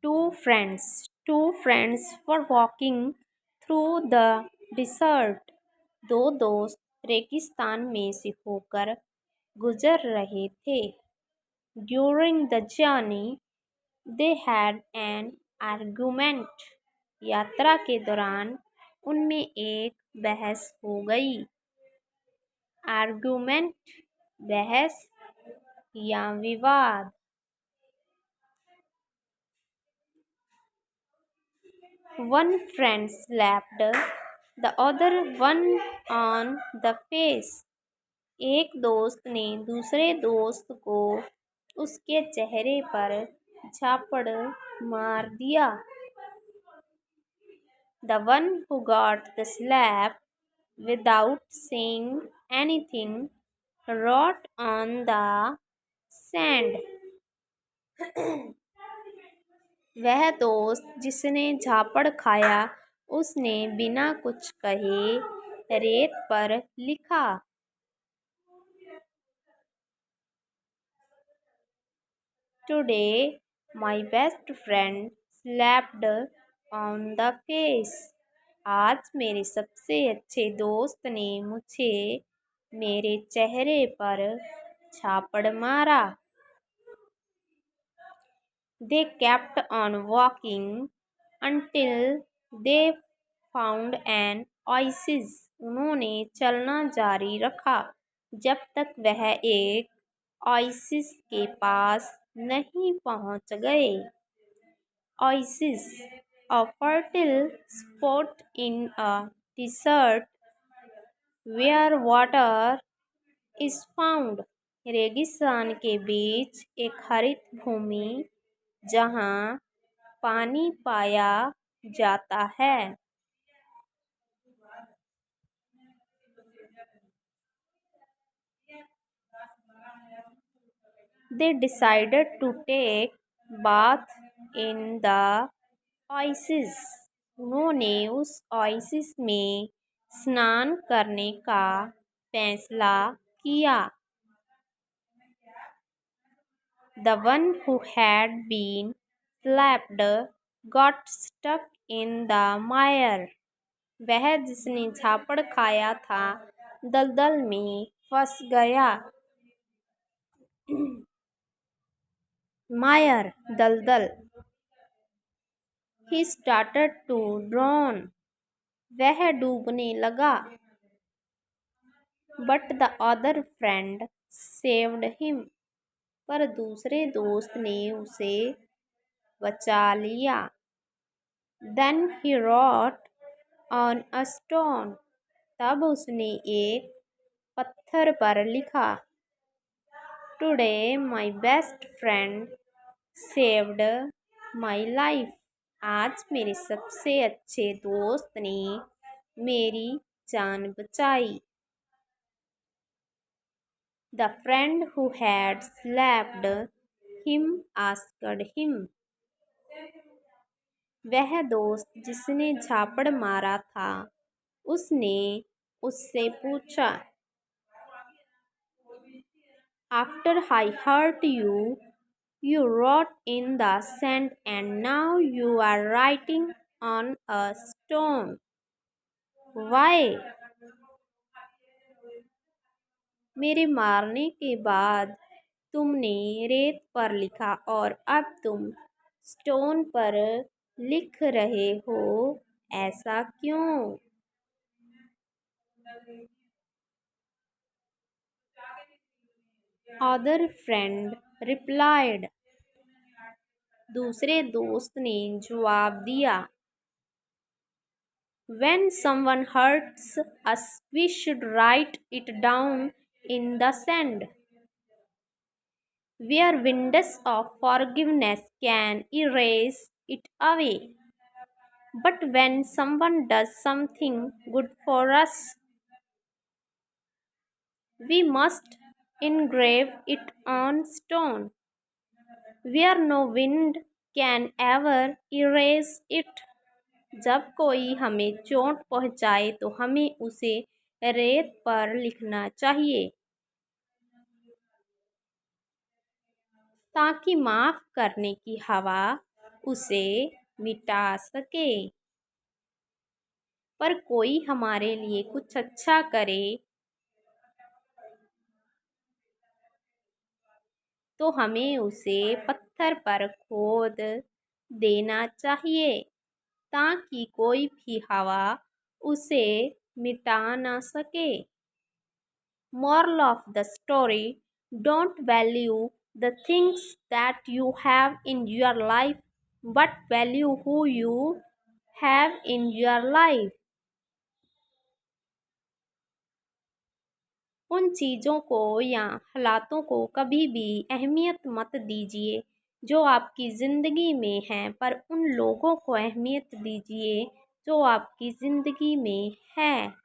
Two friends were walking through the desert. दो दोस्त रेगिस्तान में से होकर गुजर रहे थे. During the journey, they had an argument. यात्रा के दौरान उनमें एक बहस हो गई. Argument, बहस या विवाद. One friend slapped the other one on the face. एक दोस्त ने दूसरे दोस्त को उसके चेहरे पर झापड़ मार दिया. The one who got the slap, without saying anything, wrote on the sand. वह दोस्त जिसने झापड़ खाया उसने बिना कुछ कहे रेत पर लिखा. Today, my best friend slapped on the face. आज मेरे सबसे अच्छे दोस्त ने मुझे मेरे चेहरे पर झापड़ मारा. They kept on walking until they found an oasis. उन्होंने चलना जारी रखा जब तक वह एक oasis के पास नहीं पहुंच गए. Oasis, a fertile spot in a desert where water is found. रेगिस्तान के बीच एक हरित भूमि जहाँ पानी पाया जाता है. They decided to take bath in the oasis. उन्होंने उस oasis में स्नान करने का फैसला किया. The one who had been slapped got stuck in the mire. वह जिसने झापड़ खाया था दलदल में फंस गया. Mire, दलदल. He started to drown. वह डूबने लगा. But the other friend saved him. पर दूसरे दोस्त ने उसे बचा लिया. Then he wrote on a stone. तब उसने एक पत्थर पर लिखा. Today my best friend saved my life. आज मेरे सबसे अच्छे दोस्त ने मेरी जान बचाई. The friend who had slapped him asked him. वह दोस्त जिसने झापड़ मारा था उसने उससे पूछा. After I hurt you, you wrote in the sand and now you are writing on a stone. Why? मेरे मारने के बाद तुमने रेत पर लिखा और अब तुम स्टोन पर लिख रहे हो. ऐसा क्यों? Other friend replied. दूसरे दोस्त ने जवाब दिया. When someone hurts us, we should write it down in the sand. Where windows of forgiveness can erase it away. But when someone does something good for us, we must engrave it on stone. Where no wind can ever erase it. जब कोई हमें चोट पहुंचाए तो हमें उसे रेत पर लिखना चाहिए ताकि माफ करने की हवा उसे मिटा सके। पर कोई हमारे लिए कुछ अच्छा करे तो हमें उसे पत्थर पर खोद देना चाहिए ताकि कोई भी हवा उसे मिटा ना सके। Moral of the story: don't value the things that you have in your life, but value who you have in your life. उन चीज़ों को या हालातों को कभी भी अहमियत मत दीजिए जो आपकी ज़िंदगी में हैं, पर उन लोगों को अहमियत दीजिए जो आपकी ज़िंदगी में हैं।